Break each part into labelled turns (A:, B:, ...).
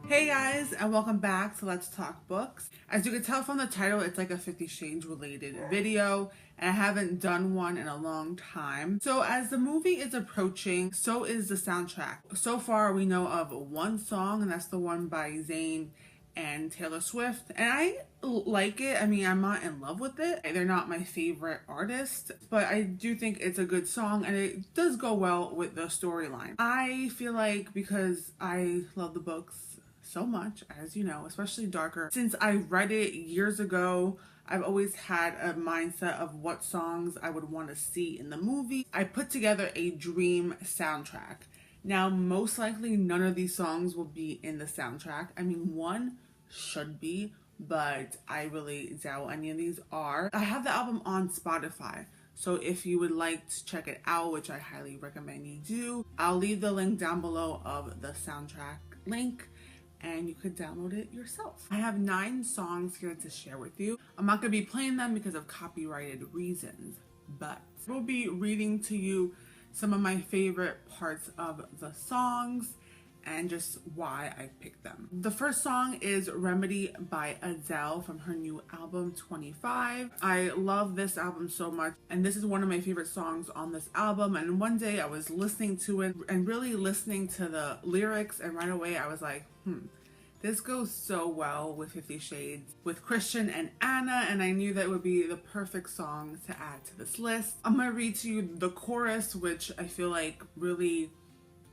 A: Hey guys, and welcome back to Let's Talk Books. As you can tell from the title, it's like a 50 Shades related video, and I haven't done one in a long time. So as the movie is approaching, so is the soundtrack. So far we know of one song, and that's the one by Zayn and Taylor Swift, and I like it. I mean, I'm not in love with it. They're not my favorite artist, but I do think it's a good song, and it does go well with the storyline. I feel like because I love the books so much, as you know, especially Darker. Since I read it years ago, I've always had a mindset of what songs I would want to see in the movie. I put together a dream soundtrack. Now, most likely none of these songs will be in the soundtrack. I mean, one should be, but I really doubt any of these are. I have the album on Spotify, so if you would like to check it out, which I highly recommend you do, I'll leave the link down below of the soundtrack link, and you could download it yourself. I have 9 songs here to share with you. I'm not going to be playing them because of copyrighted reasons, but I will be reading to you some of my favorite parts of the songs and just why I picked them. The first song is Remedy by Adele from her new album 25. I love this album so much, and this is one of my favorite songs on this album. And one day I was listening to it and really listening to the lyrics, and right away I was like, this goes so well with 50 Shades, with Christian and Anna, and I knew that would be the perfect song to add to this list. I'm gonna read to you the chorus, which I feel like really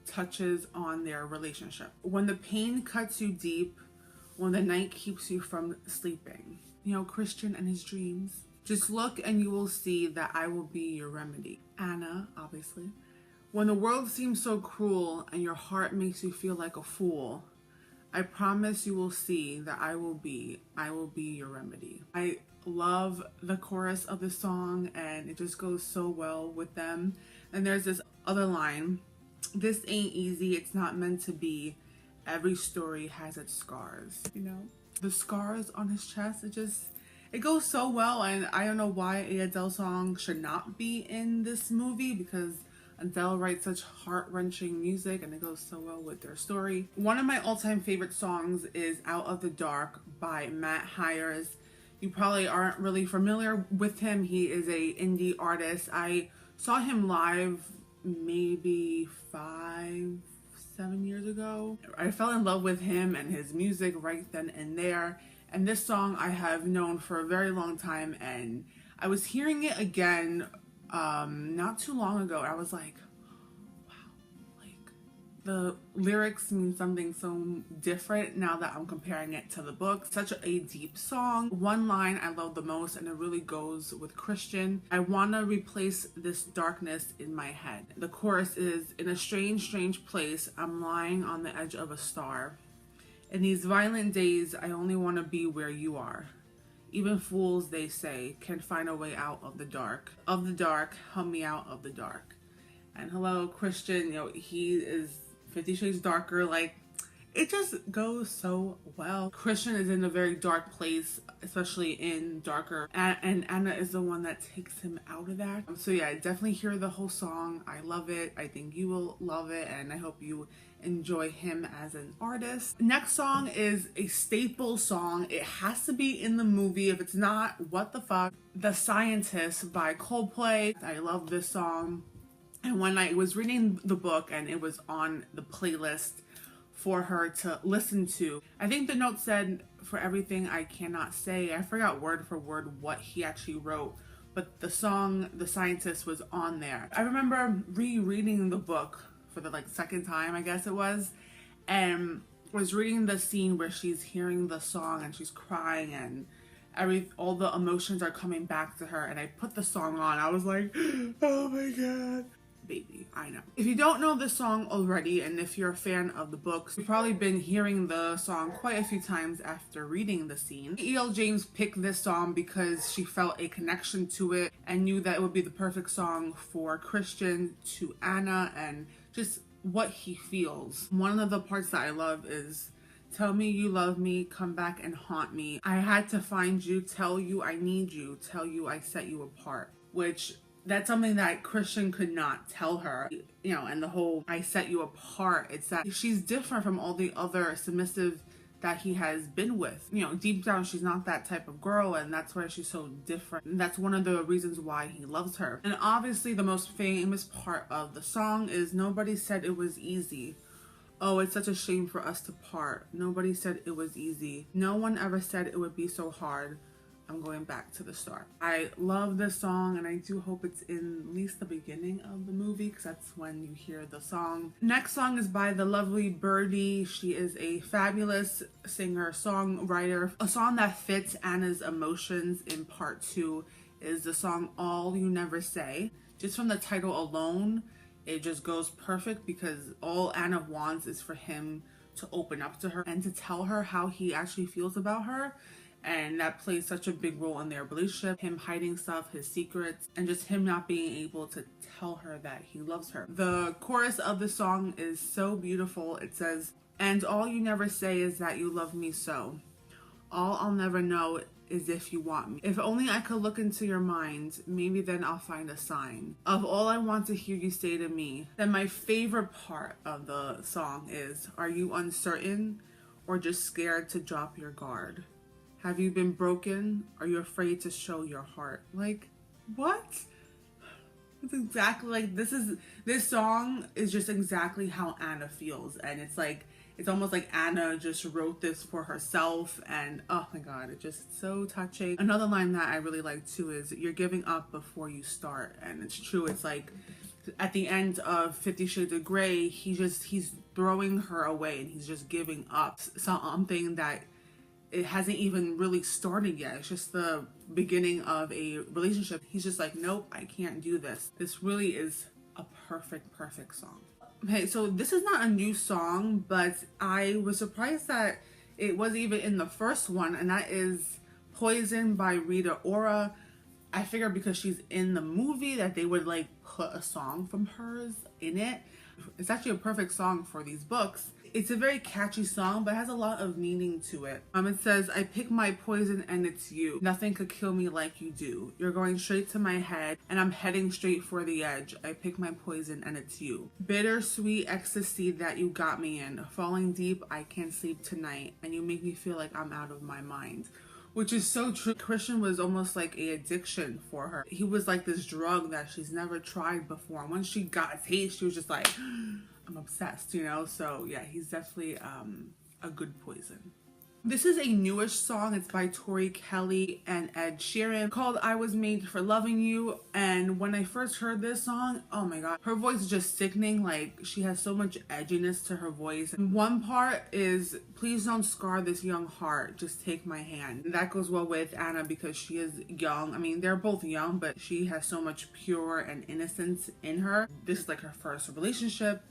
A: touches on their relationship. When the pain cuts you deep, when the night keeps you from sleeping. You know, Christian and his dreams. Just look and you will see that I will be your remedy. Anna, obviously. When the world seems so cruel and your heart makes you feel like a fool, I promise you will see that I will be your remedy. I love the chorus of the song, and it just goes so well with them. And there's this other line, this ain't easy, it's not meant to be. Every story has its scars. You know, the scars on his chest, it goes so well. And I don't know why a Adele song should not be in this movie, because Adele writes such heart-wrenching music and it goes so well with their story. One of my all-time favorite songs is Out of the Dark by Matt Hires. You probably aren't really familiar with him. He is a indie artist. I saw him live maybe 5-7 years ago. I fell in love with him and his music right then and there. And this song I have known for a very long time, and I was hearing it again not too long ago. I was like, wow, like the lyrics mean something so different now that I'm comparing it to the book. Such a deep song. One line I love the most, and it really goes with Christian. I want to replace this darkness in my head. The chorus is, in a strange, strange place, I'm lying on the edge of a star. In these violent days, I only want to be where you are. Even fools, they say, can find a way out of the dark. Of the dark, help me out of the dark. And hello, Christian, you know, he is 50 Shades Darker. Like, it just goes so well. Christian is in a very dark place, especially in Darker. And Anna is the one that takes him out of that. So yeah, definitely hear the whole song. I love it. I think you will love it. And I hope you enjoy him as an artist. Next song is a staple song. It has to be in the movie. If it's not, what the fuck? The Scientist by Coldplay. I love this song. And when I was reading the book and it was on the playlist for her to listen to, I think the note said, for everything I cannot say. I forgot word for word what he actually wrote, but the song The Scientist was on there. I remember rereading the book for the second time, I guess it was, and was reading the scene where she's hearing the song and she's crying and all the emotions are coming back to her, and I put the song on. I was like, oh my god. Baby, I know. If you don't know this song already, and if you're a fan of the books, you've probably been hearing the song quite a few times after reading the scene. E.L. James picked this song because she felt a connection to it and knew that it would be the perfect song for Christian to Anna and just what he feels. One of the parts that I love is, tell me you love me, come back and haunt me. I had to find you, tell you I need you, tell you I set you apart. Which That's something that Christian could not tell her, you know, and the whole "I set you apart," it's that she's different from all the other submissive that he has been with. You know, deep down, she's not that type of girl, and that's why she's so different. And that's one of the reasons why he loves her. And obviously, the most famous part of the song is "Nobody said it was easy. Oh, it's such a shame for us to part. Nobody said it was easy. No one ever said it would be so hard. I'm going back to the start." I love this song, and I do hope it's in at least the beginning of the movie, because that's when you hear the song. Next song is by the lovely Birdy. She is a fabulous singer, songwriter. A song that fits Anna's emotions in part 2 is the song "All You Never Say." Just from the title alone, it just goes perfect, because all Anna wants is for him to open up to her and to tell her how he actually feels about her. And that plays such a big role in their relationship, him hiding stuff, his secrets, and just him not being able to tell her that he loves her. The chorus of the song is so beautiful. It says, "And all you never say is that you love me so. All I'll never know is if you want me. If only I could look into your mind, maybe then I'll find a sign of all I want to hear you say to me." Then my favorite part of the song is, "Are you uncertain or just scared to drop your guard? Have you been broken? Are you afraid to show your heart?" Like, what? It's exactly like, this song is just exactly how Anna feels. And it's like, it's almost like Anna just wrote this for herself. And oh my God, it's just so touching. Another line that I really like too is, "You're giving up before you start." And it's true. It's like at the end of 50 Shades of Grey, he's throwing her away, and he's just giving up something that it hasn't even really started yet. It's just the beginning of a relationship. He's just like, nope, I can't do this. This really is a perfect song. Okay, so this is not a new song, but I was surprised that it wasn't even in the first one, and that is "Poison" by Rita Ora. I figured because she's in the movie that they would like put a song from hers in it. It's actually a perfect song for these books. It's a very catchy song, but it has a lot of meaning to it. It says, "I pick my poison and it's you. Nothing could kill me like you do. You're going straight to my head and I'm heading straight for the edge. I pick my poison and it's you. Bittersweet ecstasy that you got me in. Falling deep, I can't sleep tonight. And you make me feel like I'm out of my mind." Which is so true. Christian was almost like an addiction for her. He was like this drug that she's never tried before. And when she got a taste, she was just like, I'm obsessed, you know? So yeah, he's definitely a good poison. This is a newish song. It's by Tori Kelly and Ed Sheeran, called "I Was Made for Loving You." And when I first heard this song, oh my God, her voice is just sickening. Like, she has so much edginess to her voice. And one part is, "Please don't scar this young heart, just take my hand." And that goes well with Anna because she is young. I mean, they're both young, but she has so much pure and innocence in her. This is like her first relationship,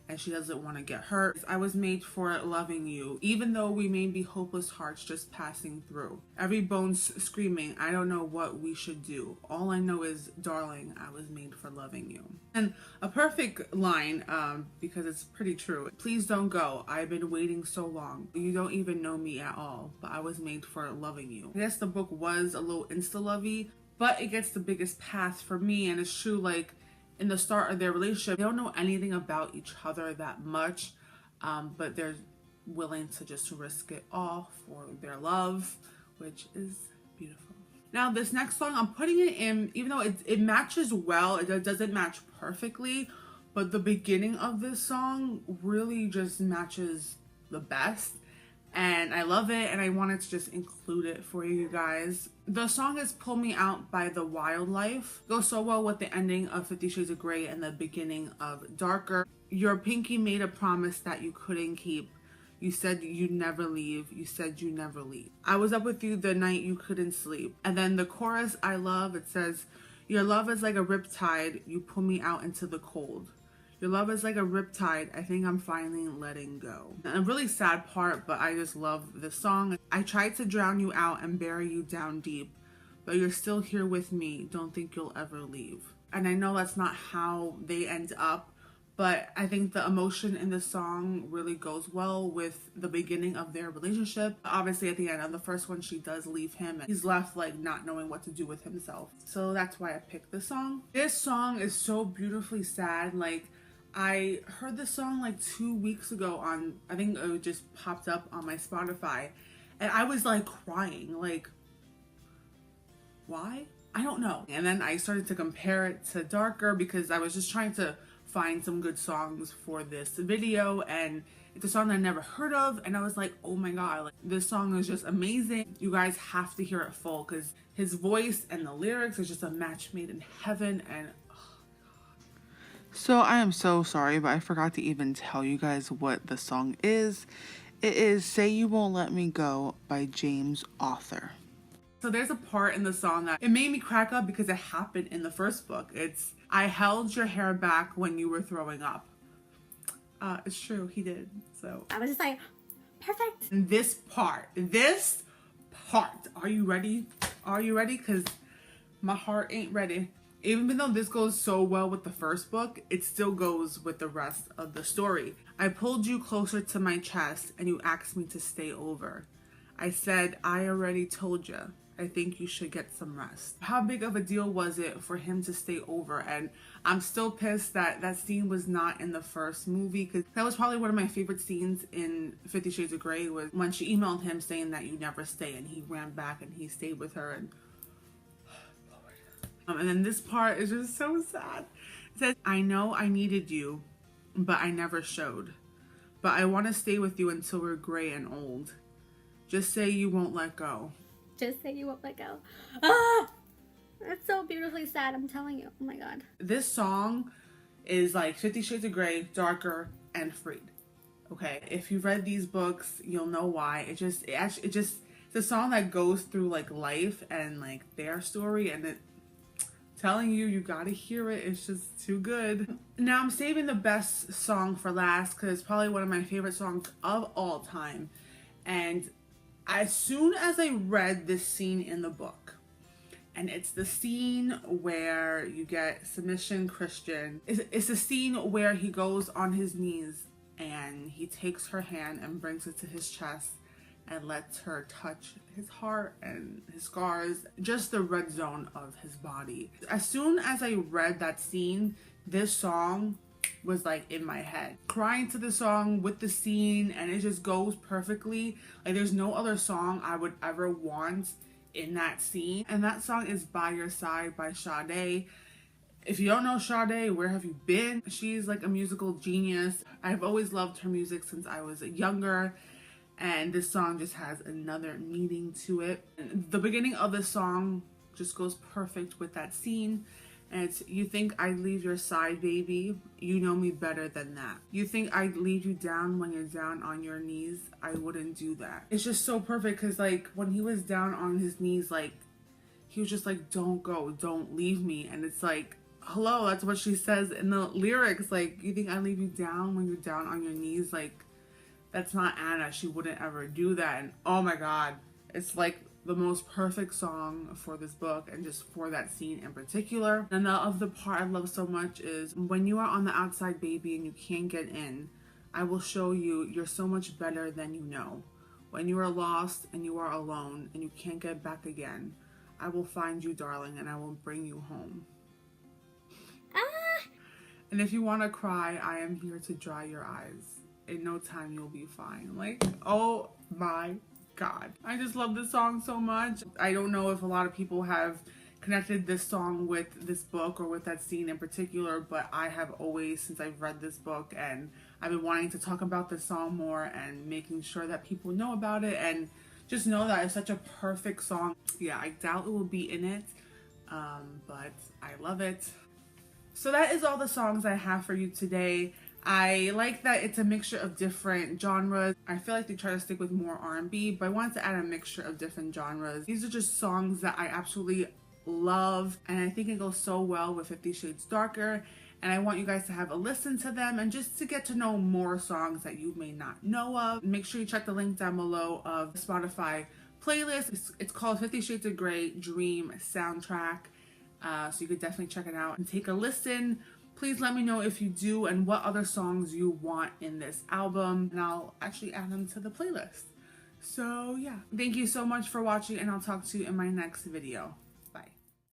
A: and she doesn't want to get hurt. "I was made for loving you, even though we may be hopeless hearts just passing through. Every bone's screaming, I don't know what we should do. All I know is, darling, I was made for loving you." And a perfect line, because it's pretty true. "Please don't go. I've been waiting so long. You don't even know me at all, but I was made for loving you." I guess the book was a little insta-lovey, but it gets the biggest pass for me. And it's true, like, in the start of their relationship, they don't know anything about each other that much, but they're willing to just risk it all for their love, which is beautiful. Now, this next song, I'm putting it in, even though it matches well, it doesn't match perfectly, but the beginning of this song really just matches the best. And I love it, and I wanted to just include it for you guys. The song is "Pull Me Out" by The Wildlife. Goes so well with the ending of 50 Shades of Grey and the beginning of Darker. "Your pinky made a promise that you couldn't keep. You said you'd never leave. You said you never leave. I was up with you the night you couldn't sleep." And then the chorus I love, it says, "Your love is like a riptide. You pull me out into the cold. Your love is like a riptide. I think I'm finally letting go." And a really sad part, but I just love this song. "I tried to drown you out and bury you down deep, but you're still here with me. Don't think you'll ever leave." And I know that's not how they end up, but I think the emotion in the song really goes well with the beginning of their relationship. Obviously, at the end of the first one, she does leave him and he's left like not knowing what to do with himself. So that's why I picked this song. This song is so beautifully sad. Like, I heard this song like 2 weeks ago on, I think it just popped up on my Spotify, and I was like crying. Like, why? I don't know. And then I started to compare it to Darker because I was just trying to find some good songs for this video, and it's a song that I never heard of, and I was like, oh my god, like, this song is just amazing. You guys have to hear it full because his voice and the lyrics is just a match made in heaven. And so I am so sorry, but I forgot to even tell you guys what the song is. It is Say You Won't Let Me Go by James Arthur. So there's a part in the song that it made me crack up because it happened in the first book. It's, I held your hair back when you were throwing up. It's true, he did. So
B: I was just like, perfect.
A: And this part, are you ready? Are you ready? Because my heart ain't ready. Even though this goes so well with the first book, it still goes with the rest of the story. I pulled you closer to my chest and you asked me to stay over. I said, I already told you. I think you should get some rest. How big of a deal was it for him to stay over? And I'm still pissed that that scene was not in the first movie, because that was probably one of my favorite scenes in 50 Shades of Grey, was when she emailed him saying that you never stay, and he ran back and he stayed with her. And then this part is just so sad. It says, I know I needed you, but I never showed. But I want to stay with you until we're gray and old. Just say you won't let go.
B: Just say you won't let go. Ah! That's so beautifully sad, I'm telling you. Oh my god.
A: This song is like 50 Shades of Grey, Darker, and Freed. Okay, if you've read these books, you'll know why. It's a song that goes through like life and like their story, and it telling you gotta hear it. It's just too good. Now I'm saving the best song for last because it's probably one of my favorite songs of all time. And as soon as I read this scene in the book, and it's the scene where you get Submission Christian. It's the scene where he goes on his knees and he takes her hand and brings it to his chest and lets her touch his heart and his scars, just the red zone of his body. As soon as I read that scene, this song was like in my head. Crying to the song with the scene, and it just goes perfectly. Like, there's no other song I would ever want in that scene. And that song is By Your Side by Sade. If you don't know Sade, where have you been? She's like a musical genius. I've always loved her music since I was younger, and this song just has another meaning to it. And the beginning of the song just goes perfect with that scene. And it's, you think I'd leave your side, baby? You know me better than that. You think I'd leave you down when you're down on your knees? I wouldn't do that. It's just so perfect because, like, when he was down on his knees, like, he was just like, don't go, don't leave me. And it's like, hello, that's what she says in the lyrics. Like, you think I'd leave you down when you're down on your knees? Like, that's not Anna. She wouldn't ever do that. And oh my god, it's like the most perfect song for this book and just for that scene in particular. And the part I love so much is, when you are on the outside, baby, and you can't get in, I will show you you're so much better than you know. When you are lost and you are alone and you can't get back again, I will find you, darling, and I will bring you home. And if you want to cry, I am here to dry your eyes. In no time you'll be fine. Like, oh my god, I just love this song so much. I don't know if a lot of people have connected this song with this book or with that scene in particular, but I have always, since I've read this book, and I've been wanting to talk about this song more and making sure that people know about it and just know that it's such a perfect song. Yeah, I doubt it will be in it, but I love it. So that is all the songs I have for you today. I like that it's a mixture of different genres. I feel like they try to stick with more R&B, but I wanted to add a mixture of different genres. These are just songs that I absolutely love, and I think it goes so well with 50 Shades Darker, and I want you guys to have a listen to them and just to get to know more songs that you may not know of. Make sure you check the link down below of the Spotify playlist. It's called 50 Shades of Grey Dream Soundtrack, so you could definitely check it out and take a listen. Please let me know if you do and what other songs you want in this album, and I'll actually add them to the playlist. So yeah, thank you so much for watching, and I'll talk to you in my next video.